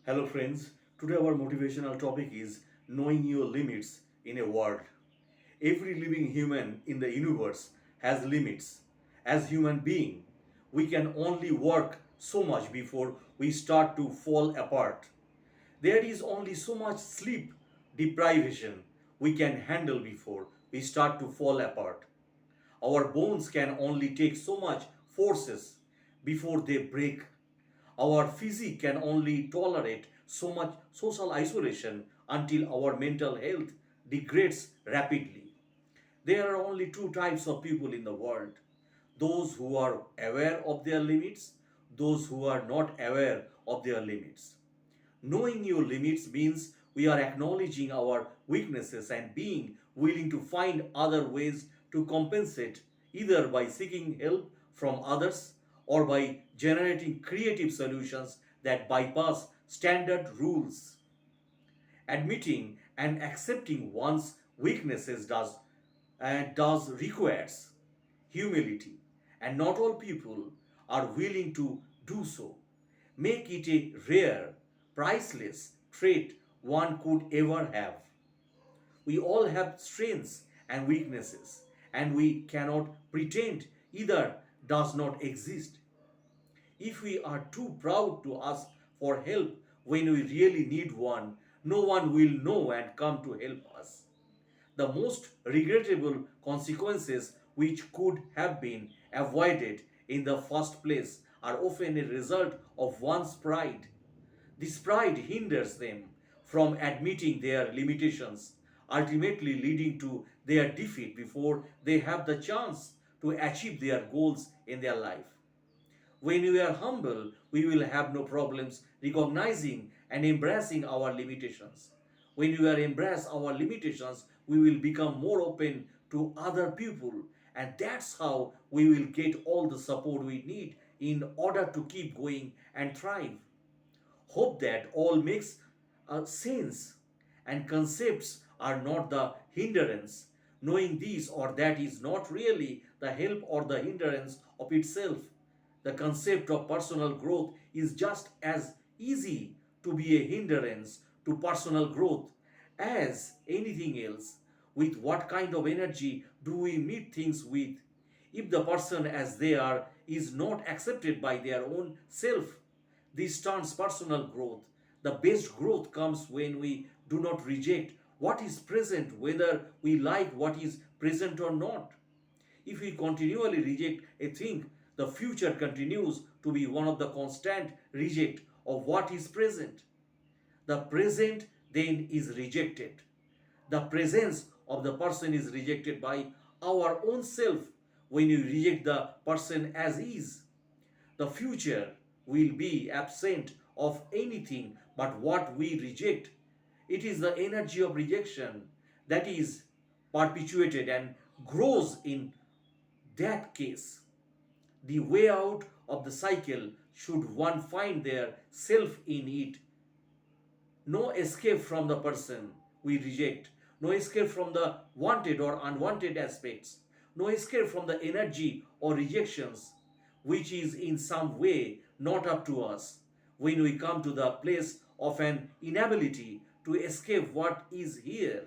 Hello, friends. Today, our motivational topic is knowing your limits in a world. Every living human in the universe has limits. As human being, we can only work so much before we start to fall apart. There is only so much sleep deprivation we can handle before we start to fall apart. Our bones can only take so much forces before they break. Our physique can only tolerate so much social isolation until our mental health degrades rapidly. There are only two types of people in the world: those who are aware of their limits, those who are not aware of their limits. Knowing your limits means we are acknowledging our weaknesses and being willing to find other ways to compensate, either by seeking help from others or by generating creative solutions that bypass standard rules. Admitting and accepting one's weaknesses does requires humility, and not all people are willing to do so. Make it a rare, priceless trait one could ever have. We all have strengths and weaknesses, and we cannot pretend either does not exist. If we are too proud to ask for help when we really need one, no one will know and come to help us. The most regrettable consequences which could have been avoided in the first place are often a result of one's pride. This pride hinders them from admitting their limitations, ultimately leading to their defeat before they have the chance to achieve their goals in their life. When we are humble, we will have no problems recognizing and embracing our limitations. When we are embrace our limitations, we will become more open to other people, and that's how we will get all the support we need in order to keep going and thrive. Hope that all makes sense and concepts are not the hindrance. Knowing this or that is not really the help or the hindrance of itself. The concept of personal growth is just as easy to be a hindrance to personal growth as anything else. With what kind of energy do we meet things with? If the person as they are is not accepted by their own self, this turns personal growth. The best growth comes when we do not reject what is present, whether we like what is present or not. If we continually reject a thing, the future continues to be one of the constant reject of what is present. The present then is rejected. The presence of the person is rejected by our own self when you reject the person as is. The future will be absent of anything but what we reject. It is the energy of rejection that is perpetuated and grows in that case. The way out of the cycle, should one find their self in it. No escape from the person we reject, no escape from the wanted or unwanted aspects, no escape from the energy or rejections which is in some way not up to us. When we come to the place of an inability to escape what is here,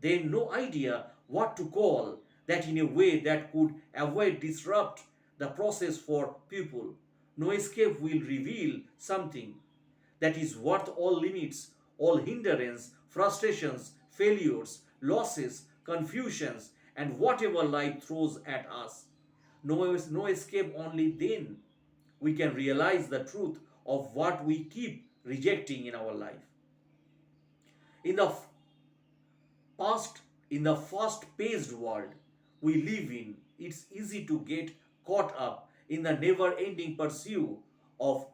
then no idea what to call that in a way that could avoid disrupt the process for people. No escape will reveal something that is worth all limits, all hindrance, frustrations, failures, losses, confusions, and whatever life throws at us. No escape, only then we can realize the truth of what we keep rejecting in our life. In the past, in the fast-paced world we live in, it's easy to get caught up in the never-ending pursuit of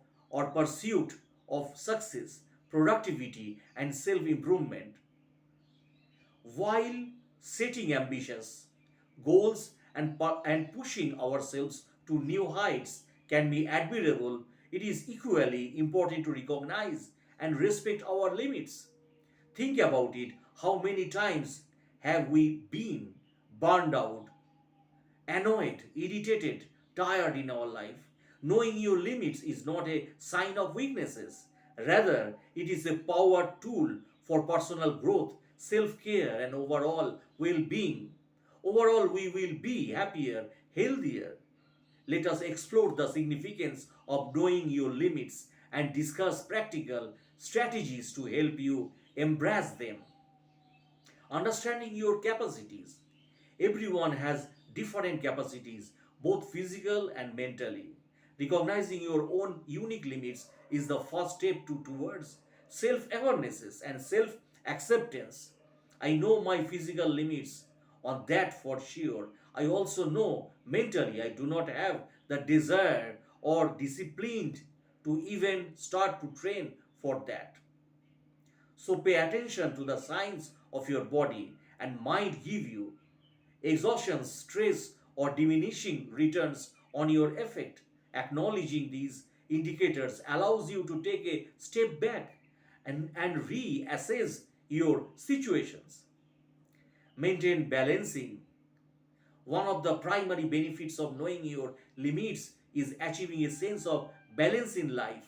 success, productivity, and self-improvement. While setting ambitious goals and pushing ourselves to new heights can be admirable, it is equally important to recognize and respect our limits. Think about it: how many times have we been burned out, annoyed, irritated, tired in our life? Knowing your limits is not a sign of weaknesses. Rather, it is a power tool for personal growth, self care, and overall well being. Overall, we will be happier, healthier. Let us explore the significance of knowing your limits and discuss practical strategies to help you embrace them. Understanding your capacities. Everyone has different capacities, both physical and mentally. Recognizing your own unique limits is the first step towards self awareness and self acceptance. I know my physical limits on that for sure. I also know mentally I do not have the desire or discipline to even start to train for that. So pay attention to the signs of your body and mind give you exhaustion, stress, or diminishing returns on your effect. Acknowledging these indicators allows you to take a step back and reassess your situations. Maintain balancing. One of the primary benefits of knowing your limits is achieving a sense of balance in life.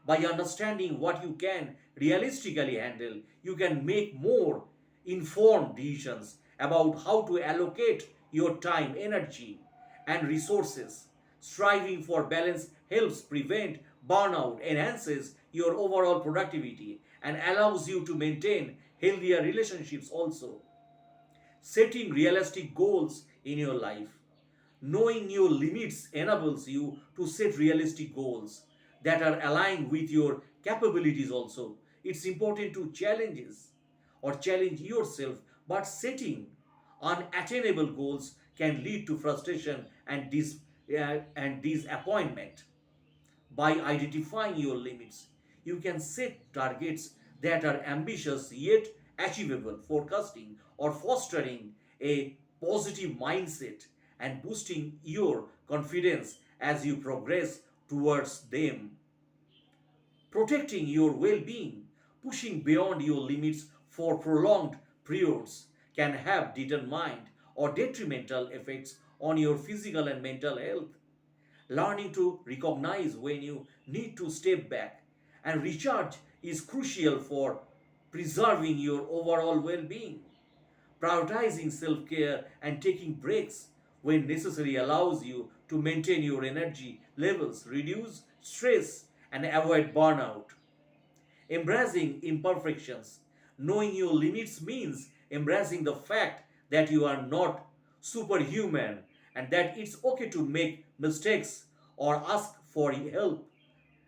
By understanding what you can realistically handle, you can make more informed decisions about how to allocate your time, energy, and resources. Striving for balance helps prevent burnout, enhances your overall productivity, and allows you to maintain healthier relationships also. Setting realistic goals in your life. Knowing your limits enables you to set realistic goals that are aligned with your capabilities also. It's important to challenges or challenge yourself, but setting unattainable goals can lead to frustration and disappointment. By identifying your limits, you can set targets that are ambitious yet achievable, forecasting or fostering a positive mindset and boosting your confidence as you progress towards them. Protecting your well being, pushing beyond your limits for prolonged periods can have determined or detrimental effects on your physical and mental health. Learning to recognize when you need to step back and recharge is crucial for preserving your overall well being. Prioritizing self care and taking breaks when necessary allows you to maintain your energy levels, reduce stress, and avoid burnout. Embracing imperfections. Knowing your limits means embracing the fact that you are not superhuman and that it's okay to make mistakes or ask for help.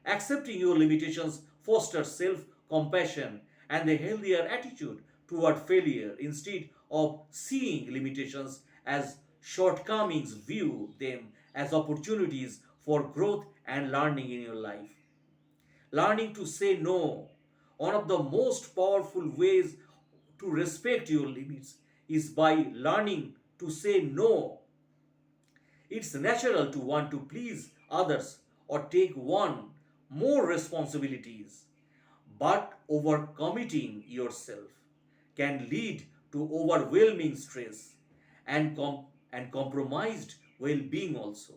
Accepting your limitations fosters self compassion and a healthier attitude toward failure. Instead of seeing limitations as shortcomings, view them as opportunities for growth and learning in your life. Learning to say no. One of the most powerful ways to respect your limits is by learning to say no. It's natural to want to please others or take one more responsibilities, but overcommitting yourself can lead to overwhelming stress and compromised well-being also.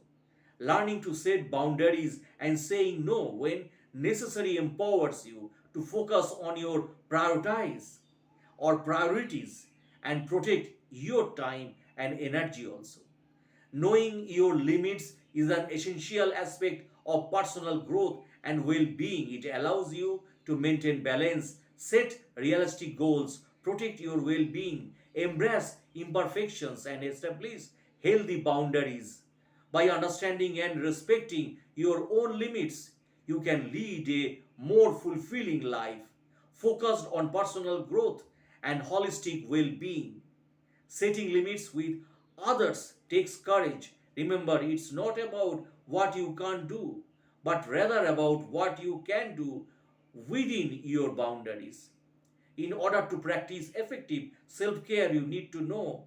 Learning to set boundaries and saying no when necessary empowers you to focus on your priorities and protect your time and energy also. Knowing your limits is an essential aspect of personal growth and well being. It allows you to maintain balance, set realistic goals, protect your well being, embrace imperfections, and establish healthy boundaries. By understanding and respecting your own limits, you can lead a more fulfilling life focused on personal growth and holistic well being. Setting limits with others takes courage. Remember, it's not about what you can't do, but rather about what you can do within your boundaries. In order to practice effective self care, you need to know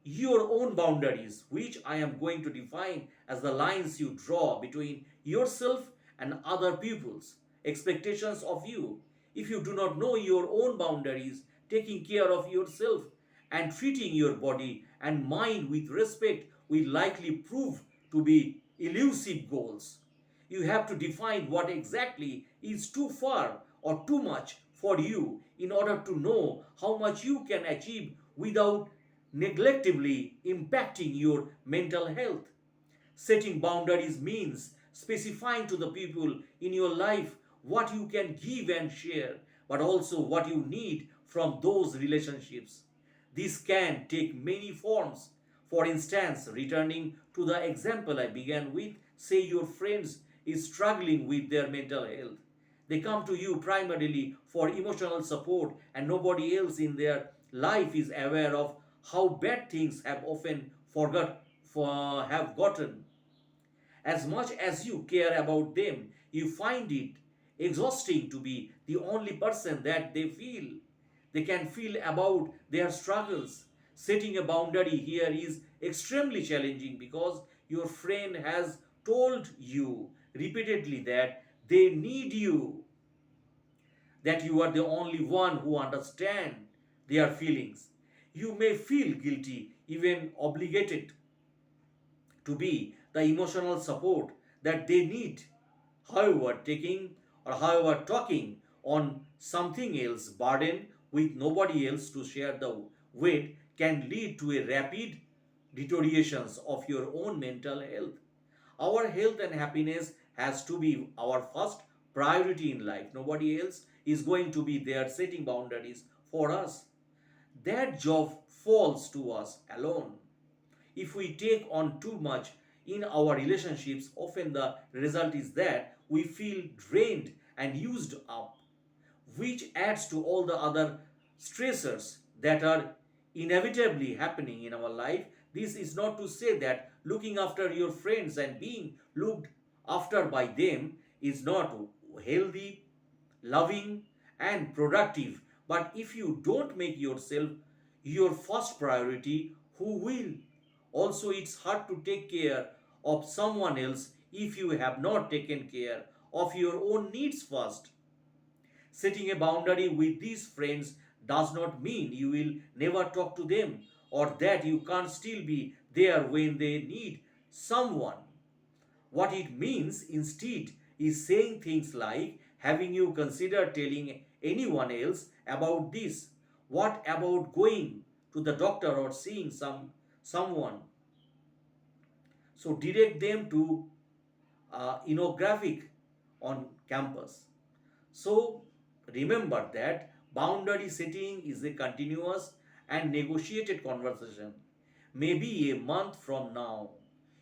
your own boundaries, which I am going to define as the lines you draw between yourself and other people's expectations of you. If you do not know your own boundaries, taking care of yourself and treating your body and mind with respect will likely prove to be elusive goals. You have to define what exactly is too far or too much for you in order to know how much you can achieve without neglectively impacting your mental health. Setting boundaries means specifying to the people in your life what you can give and share, but also what you need from those relationships. This can take many forms. For instance, returning to the example I began with, say your friends is struggling with their mental health. They come to you primarily for emotional support, and nobody else in their life is aware of how bad things have often have gotten. As much as you care about them, you find it exhausting to be the only person that they can feel about their struggles. Setting a boundary here is extremely challenging because your friend has told you repeatedly that they need you, that you are the only one who understands their feelings. You may feel guilty, even obligated to be the emotional support that they need. However, talking on something else burden with nobody else to share the weight can lead to a rapid deteriorations of your own mental health. Our health and happiness has to be our first priority in life. Nobody else is going to be there setting boundaries for us. That job falls to us alone. If we take on too much in our relationships, often the result is that we feel drained and used up, which adds to all the other stressors that are inevitably happening in our life. This is not to say that looking after your friends and being looked after by them is not healthy, loving, and productive. But if you don't make yourself your first priority, who will? Also, it's hard to take care of someone else if you have not taken care of your own needs first. Setting a boundary with these friends does not mean you will never talk to them or that you can't still be there when they need someone. What it means instead is saying things like, having you consider telling anyone else about this? What about going to the doctor or seeing someone? So direct them to graphic on campus. So remember that boundary setting is a continuous and negotiated conversation. Maybe a month from now,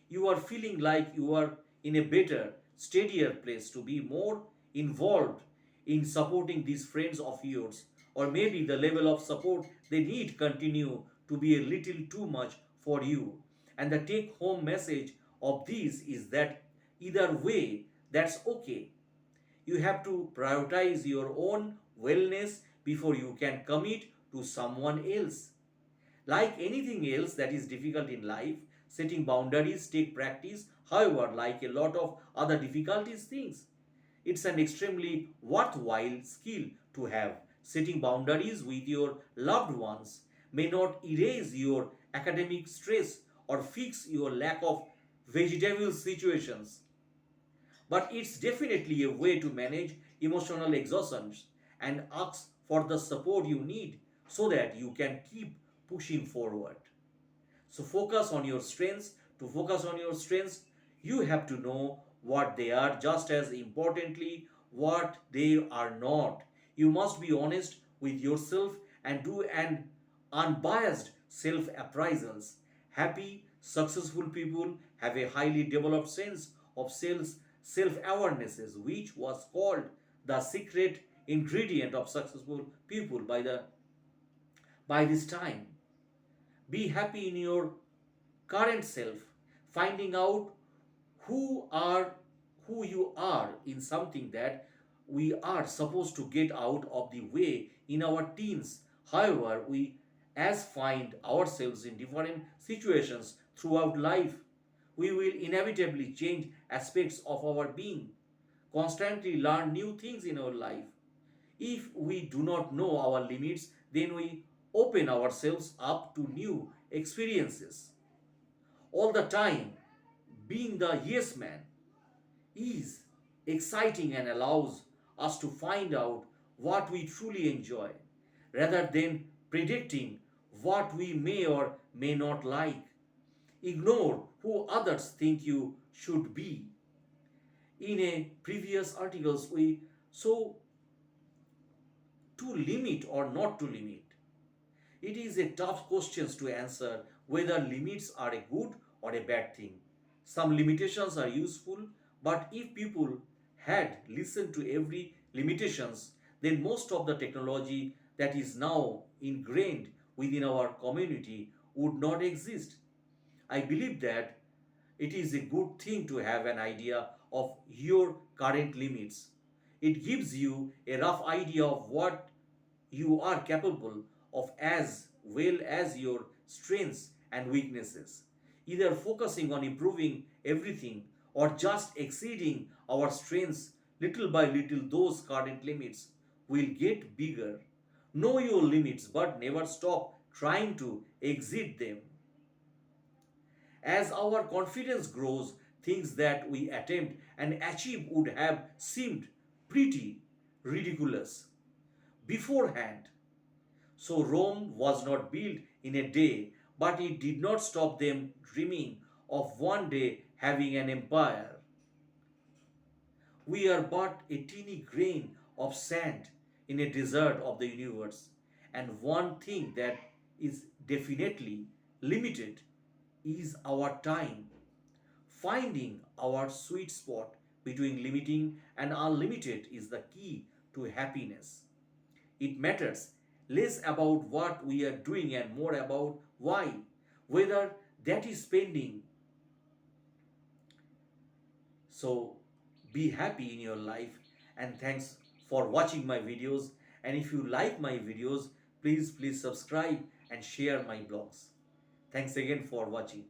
you are feeling like you are in a better, steadier place to be more involved in supporting these friends of yours. Or maybe the level of support they need continue to be a little too much for you. And the take home message of this is that either way, that's okay. You have to prioritize your own wellness before you can commit to someone else. Like anything else that is difficult in life, setting boundaries take practice. However, like a lot of other difficulties things, it's an extremely worthwhile skill to have. Setting boundaries with your loved ones may not erase your academic stress or fix your lack of vegetable situations, but it's definitely a way to manage emotional exhaustion and ask for the support you need so that you can keep pushing forward. So focus on your strengths. To focus on your strengths, you have to know what they are, just as importantly, what they are not. You must be honest with yourself and do an unbiased self appraisals. Happy, successful people have a highly developed sense of self awarenesses, which was called the secret ingredient of successful people by this time. Be happy in your current self, finding out who are who you are in something that we are supposed to get out of the way in our teens. However, we as find ourselves in different situations throughout life, we will inevitably change aspects of our being, constantly learn new things in our life. If we do not know our limits, then we open ourselves up to new experiences all the time, being the yes man. is exciting and allows us to find out what we truly enjoy rather than predicting what we may or may not like. Ignore who others think you should be. In a previous articles, we saw to limit or not to limit. It is a tough question to answer whether limits are a good or a bad thing. Some limitations are useful, but if people had listened to every limitations, then most of the technology that is now ingrained within our community would not exist. I believe that it is a good thing to have an idea of your current limits. It gives you a rough idea of what you are capable of as well as your strengths and weaknesses. Either focusing on improving everything or just exceeding our strengths little by little, those current limits will get bigger. Know your limits but never stop trying to exceed them. As our confidence grows, things that we attempt and achieve would have seemed pretty ridiculous beforehand. So Rome was not built in a day, but it did not stop them dreaming of one day having an empire. We are but a teeny grain of sand in a desert of the universe, and one thing that is definitely limited is our time. Finding our sweet spot between limiting and unlimited is the key to happiness. It matters less about what we are doing and more about why, whether that is spending. So be happy in your life, and thanks for watching my videos. And if you like my videos, please subscribe and share my blogs. Thanks again for watching.